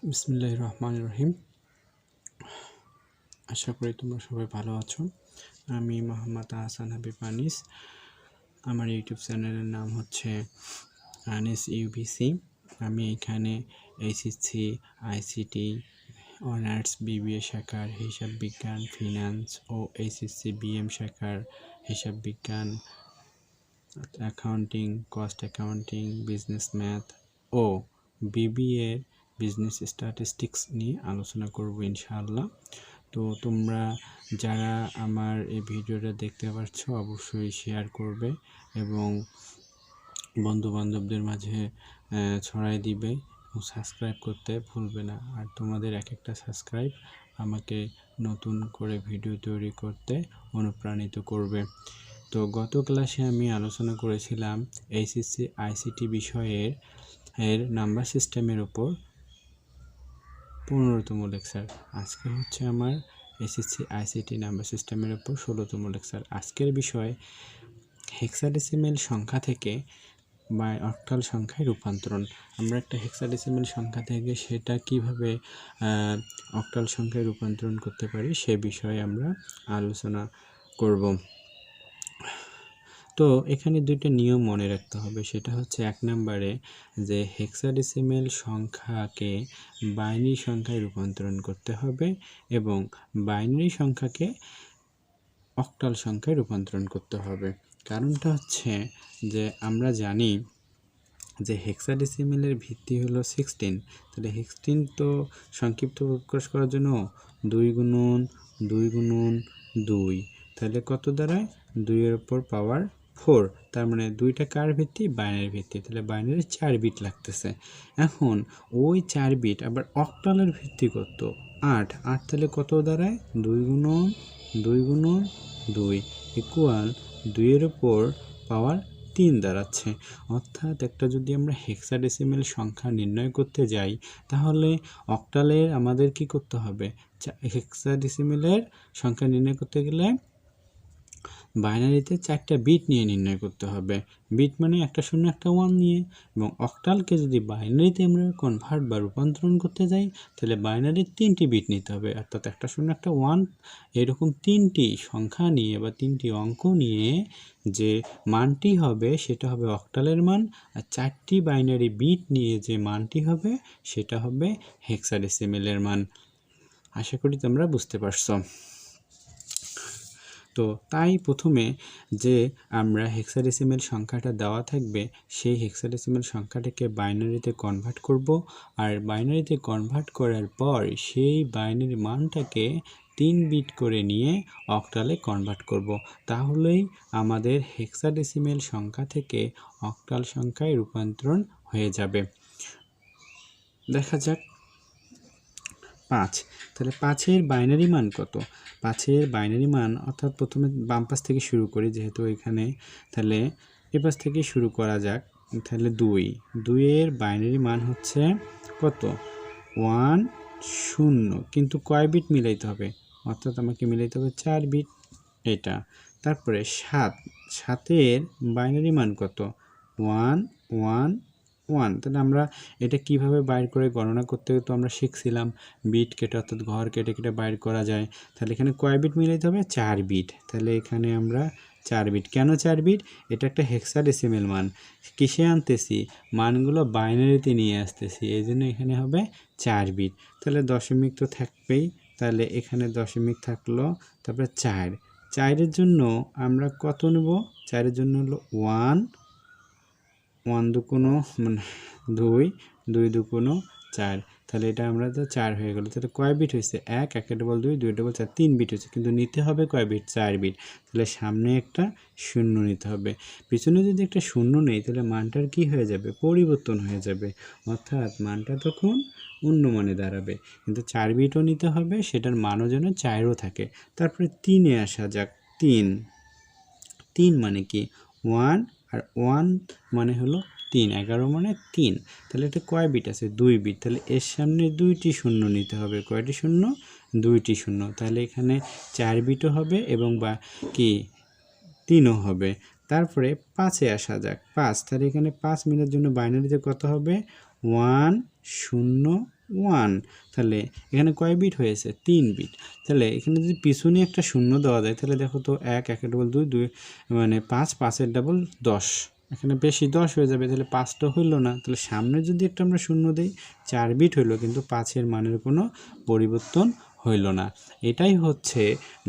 বিসমিল্লাহির রহমানির রহিম। আশা করি তোমরা সবাই ভালো আছো। আমি Md.Ahasan হাবিব আনিস। আমার ইউটিউব চ্যানেলের নাম হচ্ছে আনিস ইউবিসি। আমি এখানে এইচএসসি আইসিটি অনার্স বিবিএ শাখার হিসাব বিজ্ঞান, ফিনান্স ও এইচএসসি বিএম শাখার হিসাব বিজ্ঞান, accounting, cost accounting, business math ও বিবিএ বিজনেস স্ট্যাটিস্টিক্স নিয়ে আলোচনা করব ইনশাআল্লাহ। তো তোমরা যারা আমার এই ভিডিওটা দেখতে পাচ্ছ অবশ্যই শেয়ার করবে এবং বন্ধু বান্ধবদের মাঝে ছড়াই দিবে এবং সাবস্ক্রাইব করতে ভুলবে না। আর তোমাদের এক একটা সাবস্ক্রাইব আমাকে নতুন করে ভিডিও তৈরি করতে অনুপ্রাণিত করবে। তো গত ক্লাসে আমি আলোচনা করেছিলাম এইচএসসি আইসিটি বিষয়ের নাম্বার সিস্টেমের উপর 15তম লেকচার। আজকে হচ্ছে আমার এসএসসি আইসিটি নাম্বার সিস্টেমের উপর 16তম লেকচার। আজকের বিষয় হেক্সাডেসিমেল সংখ্যা থেকে বা অক্টাল সংখ্যায় রূপান্তরণ। আমরা একটা হেক্সাডেসিমেল সংখ্যা থেকে সেটা কিভাবে অক্টাল সংখ্যায় রূপান্তরণ করতে পারি সে বিষয়ে আমরা আলোচনা করব। তো এখানে দুইটা নিয়ম মনে রাখতে হবে। সেটা হচ্ছে এক নম্বরে যে হেক্সাডেসিমেল সংখ্যাকে বাইনারি সংখ্যায় রূপান্তরণ করতে হবে এবং বাইনারি সংখ্যাকে অক্টাল সংখ্যায় রূপান্তরণ করতে হবে। কারণটা হচ্ছে যে আমরা জানি যে হেক্সাডেসিমেলের ভিত্তি হলো 16। তাহলে 16 তো সংক্ষিপ্ত প্রকাশ করার জন্য 2 গুণন 2 গুণন 2, তাহলে কত দাঁড়ায় 2 এর উপর পাওয়ার 4। তার মানে দুইটা কার ভিত্তি? বাইনারি ভিত্তি। তাহলে বাইনারি 4 বিট লাগতেছে। এখন ওই 4 বিট আবার অক্টালের ভিত্তি কত? 8। তাহলে কত দাঁড়ায় 2 গুণন 2 গুণন 2 ইকুয়াল 2 এর উপর পাওয়ার 3 দাঁড়াচ্ছে। অর্থাৎ একটা যদি আমরা হেক্সাডেসিমেল সংখ্যা নির্ণয় করতে যাই তাহলে অক্টালের আমাদের কি করতে হবে? হেক্সাডেসিমেলের সংখ্যা নির্ণয় করতে গেলে বাইনারিতে 4টা বিট নিয়ে নির্ণয় করতে হবে। বিট মানে একটা 0 একটা 1 নিয়ে। এবং অক্টালকে যদি বাইনারিতে আমরা কনভার্ট বা রূপান্তরণ করতে যাই তাহলে বাইনারির 3টি বিট নিতে হবে, অর্থাৎ একটা 0 একটা 1 এরকম 3টি সংখ্যা নিয়ে বা 3টি অঙ্ক নিয়ে যে মানটি হবে সেটা হবে অক্টালের মান, আর 4টি বাইনারি বিট নিয়ে যে মানটি হবে সেটা হবে হেক্সাডেসিমেলের মান। আশা করি তোমরা বুঝতে পারছো। তো তাই প্রথমে যে আমরা হেক্সাডেসিমেল সংখ্যাটা দেওয়া থাকবে সেই হেক্সাডেসিমেল সংখ্যাটাকে বাইনারিতে কনভার্ট করব, আর বাইনারিতে কনভার্ট করার পর সেই বাইনারি মানটাকে 3 বিট করে নিয়ে অক্টালে কনভার্ট করব। তাহলেই আমাদের হেক্সাডেসিমেল সংখ্যা থেকে অক্টাল সংখ্যায় রূপান্তরণ হয়ে যাবে। দেখা যাক 5। তাহলে 5-এর বাইনারি মান কত? 5-এর বাইনারি মান, অর্থাৎ প্রথমে বাম পাশ থেকে শুরু করি যেহেতু এখানে, তাহলে এ পাশ থেকে শুরু করা যাক। তাহলে 2-এর বাইনারি মান হচ্ছে কত? 1 0, কিন্তু কয় বিট মিলাইতে হবে? অর্থাৎ আমাকে মিলাইতে হবে 4 বিট এটা। তারপরে 7-এর বাইনারি মান কত? 1 1 1। তাহলে আমরা এটা কিভাবে বাইর করে গণনা করতে তো আমরা শিখছিলাম, বিট কেটে অর্থাৎ ঘর কেটে কেটে বাইর করা যায়। তাহলে এখানে কয় বিট মিলাইতে হবে? 4 বিট। তাহলে এখানে আমরা 4 বিট। কেন 4 বিট? এটা একটা হেক্সাডেসিমেল মান। কিসে আনতেছি? মানগুলো বাইনারিতে নিয়ে আসতেছি, এই জন্য এখানে হবে 4 বিট। তাহলে দশমিক তো থাকবেই, তাহলে এখানে দশমিক থাকলো। তারপরে 4-এর জন্য আমরা কত নেব? 4-এর জন্য হলো 1 1 দুগুণ মানে 2 2 দুগুণ 4। তাহলে এটা আমরা তো 4 হয়ে গেল। তাহলে কয় বিট হয়েছে? 1 1 ডবল 2 2 ডবল 4 3 বিট হয়েছে, কিন্তু নিতে হবে কয় বিট? 4 বিট। তাহলে সামনে একটা 0 নিতে হবে। পিছনে যদি একটা 0 নেই তাহলে মানটার কি হয়ে যাবে? পরিবর্তন হয়ে যাবে, অর্থাৎ মানটা তখন অন্য মানে দাঁড়াবে। কিন্তু 4 বিটও নিতে হবে, সেটার মানও যেন 4ও থাকে। তারপরে 3-এ আসা যাক। 3 মানে কি? 1 আর 1 মানে হলো 3, 11 মানে 3। তাহলে এটা কয় বিট আছে? 2 বিট। তাহলে এর সামনে 2টি 0 নিতে হবে। কয়টি 0? 2টি 0। তাহলে এখানে 4 বিটও হবে এবং বা কি 3ও হবে। তারপরে 5-এ আসা যাক। 5, তাহলে এখানে 5 মিলের জন্য বাইনারিতে কত হবে? 1 0 1। তাহলে এখানে কয় বিট হয়েছে 3 বিট। তাহলে এখানে যদি পিছনে একটা শূন্য দেওয়া যায় তাহলে দেখো তো 1 1 ডবল 2 2 মানে 5 5 ডবল 10, এখানে বেশি 10 হয়ে যাবে, তাহলে 5টা হইল না। তাহলে সামনে যদি একটা আমরা শূন্য দিই 4 বিট হইলো, কিন্তু 5-এর মানের কোনো পরিবর্তন হইল না। এটাই হচ্ছে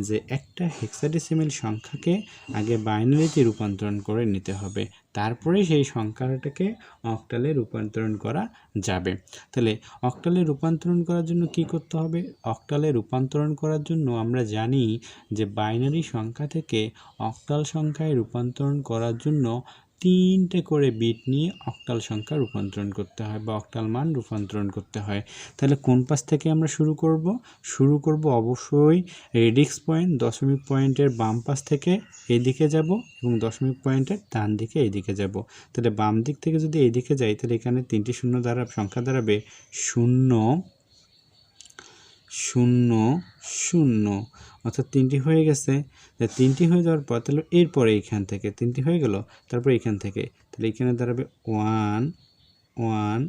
যে একটা হেক্সাডেসিমেল সংখ্যাকে আগে বাইনারিতে রূপান্তরণ করে নিতে হবে, তারপরে সেই সংখ্যাটাকে অক্টালে রূপান্তরণ করা যাবে। তাহলে অক্টালে রূপান্তরণ করার জন্য কি করতে হবে? অক্টালে রূপান্তরণ করার জন্য আমরা জানি যে বাইনারি সংখ্যা থেকে অক্টাল সংখ্যায় রূপান্তরণ করার জন্য 3টে করে বিট নিয়ে অক্টাল সংখ্যা রূপান্তরণ করতে হয় বা অক্টাল মান রূপান্তরণ করতে হয়। তাহলে কোন পাশ থেকে আমরা শুরু করব অবশ্যই রেডিক্স পয়েন্ট, দশমিক পয়েন্টের বাম পাশ থেকে এইদিকে যাব এবং দশমিক পয়েন্টের ডান দিকে এইদিকে যাব। তাহলে বাম দিক থেকে যদি এইদিকে যাই তাহলে এখানে 3টি শূন্য দ্বারা সংখ্যা দাঁড়াবে 0 0 0, অর্থাৎ 3টি হয়ে গেছে। 3টি হয়ে যাওয়ার পর তাহলে এরপরে এইখান থেকে 3টি হয়ে গেল, তারপর এইখান থেকে তাহলে এখানে দাঁড়াবে 1 1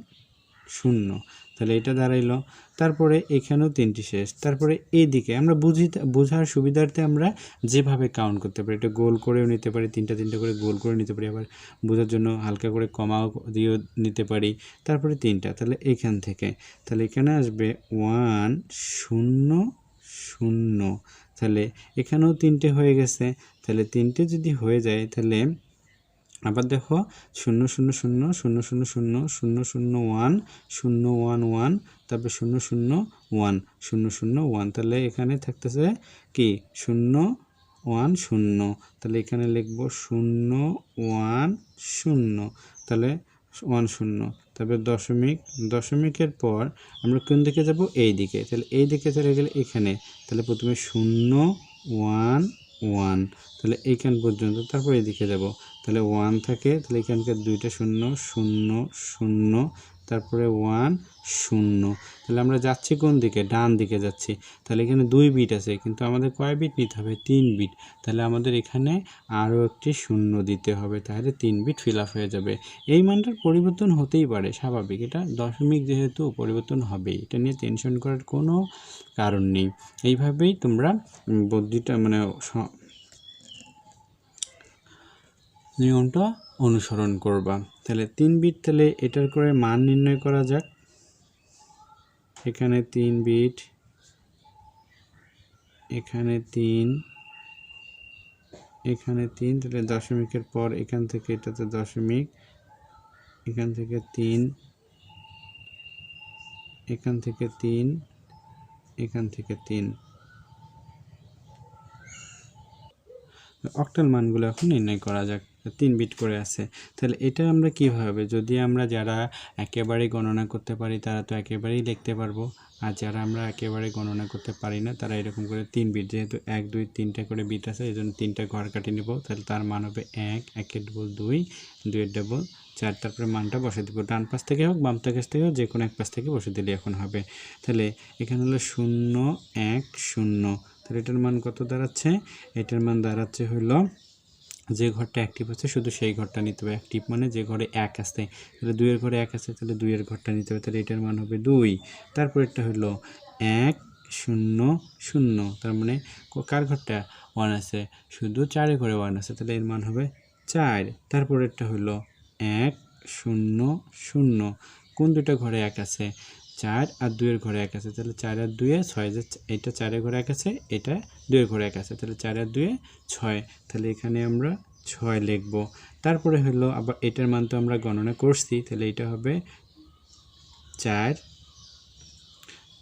0, তাহলে এটা দাঁড়াইলো। তারপরে এখানেও 3টি শেষ। তারপরে এইদিকে আমরা বোঝার সুবিধার্থে আমরা যেভাবে কাউন্ট করতে পারি, এটা গোল করেও নিতে পারি, 3টা করে গোল করে নিতে পারি, আবার বোঝার জন্য হালকা করে কমাও দিয়েও নিতে পারি। তারপরে 3টা, তাহলে এইখান থেকে তাহলে এখানে আসবে 1 0 0, তাহলে এখানেও 3টে হয়ে গেছে। তাহলে 3টে যদি হয়ে যায় তাহলে আবার দেখো 0 0 0 0 0 0 0 0 1 0 1 1, তারপর 0 0 1 0 0 1, তাহলে এখানে থাকতেছে কি 0 1 0, তাহলে এখানে লিখব 0 1 0, তাহলে 1 0, তারপর দশমিকের পর আমরা কোন দিকে যাব? এই দিকে। তাহলে এই দিকে চলে গেলে এখানে তাহলে প্রথমে 0 1 1, তাহলে এইখান পর্যন্ত, তারপর এদিকে যাব তাহলে 1 থাকে, তাহলে এখানকার 2টা 0 0 0, তারপরে 1 0, তাহলে আমরা যাচ্ছি কোন দিকে? ডান দিকে যাচ্ছি। তাহলে এখানে 2 বিট আছে, কিন্তু আমাদের কয় বিট নিতে হবে? 3 বিট। তাহলে আমাদের এখানে আরও একটি 0 দিতে হবে, তাহলে 3 বিট ফিল আপ হয়ে যাবে। এই মানটার পরিবর্তন হতেই পারে, স্বাভাবিক, এটা দশমিক যেহেতু পরিবর্তন হবেই, এটা নিয়ে টেনশন করার কোনো কারণ নেই। এইভাবেই তোমরা বুদ্ধিটা মানে নিয়মটা অনুসরণ করবা। তাহলে 3 বিট, তাহলে এটার করে মান নির্ণয় করা যাক। এখানে 3 বিট, এখানে 3, এখানে 3, তাহলে দশমিকের পর এখান থেকে এটাতে দশমিক, এখান থেকে 3, এখান থেকে 3, এখান থেকে 3। অক্টাল মানগুলো এখন নির্ণয় করা যাক। 3 বিট করে আছে, তাহলে এটা আমরা কিভাবে, যদি আমরা যারা একেবারে গণনা করতে পারি তারা তো একেবারেই লিখতে পারবো, আর যারা আমরা একেবারে গণনা করতে পারি না তারা এরকম করে 3 বিট, যেহেতু 1 2 3টা করে বিট আছে এই জন্য 3টা ঘর কাটি নেব। তাহলে তার মান হবে 1 1 এর ডবল 2 2 এর ডবল 4, তারপরে মানটা বসে দেবো, ডান পাশ থেকে হোক বাম পাশ থেকে হোক যে কোনো এক পাশ থেকে বসে দিলে এখন হবে। তাহলে এখানে হলো 0 1 0, তাহলে এটার মান কত দাঁড়াচ্ছে? এটার মান দাঁড়াচ্ছে হলো যে ঘরটা অ্যাক্টিভ আছে শুধু সেই ঘরটা নিতে হবে। অ্যাক্টিভ মানে যে ঘরে 1 আছে, তাহলে 2 এর ঘরে 1 আছে, তাহলে 2 এর ঘরটা নিতে হবে, তাহলে এটার মান হবে 2। তারপরেরটা হলো 1 0 0, তার মানে কার ঘরটা 1 আছে, শুধু 4 এর ঘরে 1 আছে, তাহলে এর মান হবে 4। তারপরেরটা হলো 1 0 0, কোন দুটো ঘরে 1 আছে? 4 আর 2 এর ঘরে 1 আছে, তাহলে 4 আর 2 এ 6, এটা 4 এর ঘরে 1 আছে, এটা 2 এর ঘরে 1 আছে, তাহলে 4 আর 2 এ 6, তাহলে এখানে আমরা 6 লিখব। তারপরে হলো আবার এটার মান তো আমরা গণনা করছি, তাহলে এটা হবে 4।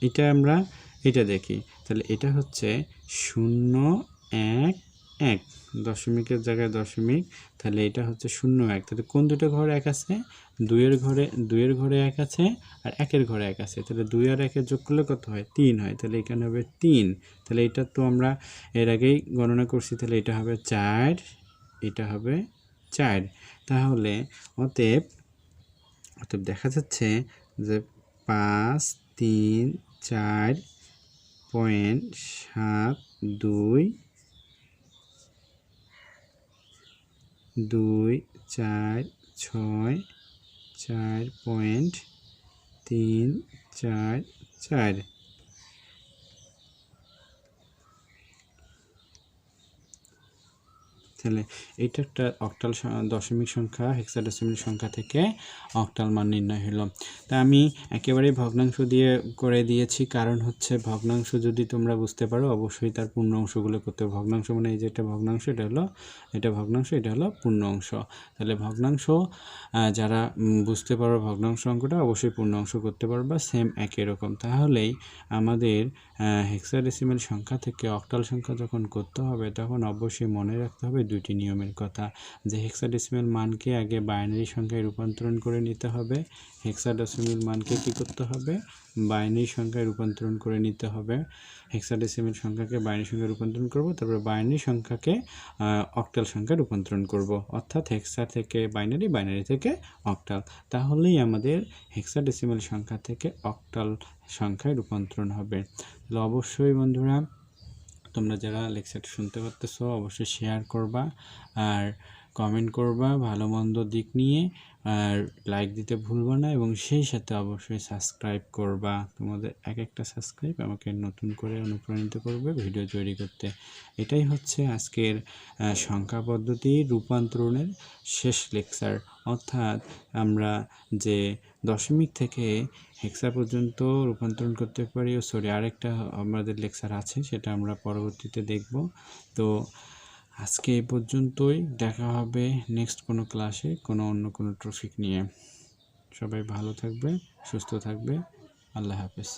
এটা আমরা এটা দেখি, তাহলে এটা হচ্ছে 0 1 1, দশমিকের জায়গায় দশমিক, তাহলে এটা হচ্ছে 0 1, তাহলে কোন দুটো ঘরে 1 আছে? 2 এর ঘরে 1 আছে আর 1 এর ঘরে 1 আছে, তাহলে 2 আর 1 এর যোগ করলে কত হয়? 3 হয়, তাহলে এখানে হবে 3। তাহলে এটা তো আমরা এর আগেই গণনা করছি, তাহলে এটা হবে 4, এটা হবে 4। তাহলে অতএব দেখা যাচ্ছে যে 5 3 4.72 2 4 6 4.72 3 4 4। তাহলে এটা একটা অক্টাল দশমিক সংখ্যা হেক্সাডেসিমাল সংখ্যা থেকে অক্টাল মান নির্ণয় হলো। তা আমি একেবারেই ভগ্নাংশ দিয়ে করে দিয়েছি, কারণ হচ্ছে ভগ্নাংশ যদি তোমরা বুঝতে পারো অবশ্যই তার পূর্ণ অংশগুলো করতে হবে। ভগ্নাংশ মানে এই যে এটা ভগ্নাংশ, এটা ভগ্নাংশ, এটা হলো পূর্ণ অংশ। তাহলে ভগ্নাংশ যারা বুঝতে পারো ভগ্নাংশ অঙ্কটা অবশ্যই পূর্ণ অংশ করতে পারবা সেম একই রকম। তাহলেই আমাদের হেক্সাডেসিমাল সংখ্যা থেকে অক্টাল সংখ্যা যখন করতে হবে তখন অবশ্যই মনে রাখতে হবে দুইটি নিয়মের কথা, যে হেক্সাডেসিমাল মানকে আগে বাইনারি সংখ্যায় রূপান্তরণ করে নিতে হবে। হেক্সাডেসিমাল মানকে কী করতে হবে? বাইনারি সংখ্যায় রূপান্তরণ করে নিতে হবে। হেক্সাডেসিমাল সংখ্যাকে বাইনারি সংখ্যায় রূপান্তরণ করব, তারপরে বাইনারি সংখ্যাকে অক্টাল সংখ্যায় রূপান্তরণ করব, অর্থাৎ হেক্সা থেকে বাইনারি, বাইনারি থেকে অক্টাল। তাহলেই আমাদের হেক্সাডেসিমাল সংখ্যা থেকে অক্টাল সংখ্যায় রূপান্তরণ হবে। তাহলে অবশ্যই বন্ধুরা তোমরা যারা লেকচারটা শুনতে পারতেছো অবশ্যই শেয়ার করবা আর কমেন্ট করবা ভালো মন্দ দিক নিয়ে, আর লাইক দিতে ভুলবা না, এবং সেই সাথে অবশ্যই সাবস্ক্রাইব করবা। তোমাদের এক একটা সাবস্ক্রাইব আমাকে নতুন করে অনুপ্রাণিত করবে ভিডিও তৈরি করতে। এটাই হচ্ছে আজকের সংখ্যা পদ্ধতির রূপান্তরণের শেষ লেকচার, অর্থাৎ আমরা যে দশমিক থেকে হেক্সা পর্যন্ত রূপান্তরণ করতে পারি। আরেকটা আমাদের লেকচার আছে, সেটা আমরা পরবর্তীতে দেখব। তো আজকে এই পর্যন্তই, দেখা হবে নেক্সট কোনো ক্লাসে অন্য কোনো টপিক নিয়ে। সবাই ভালো থাকবে, সুস্থ থাকবে, আল্লাহ হাফেজ।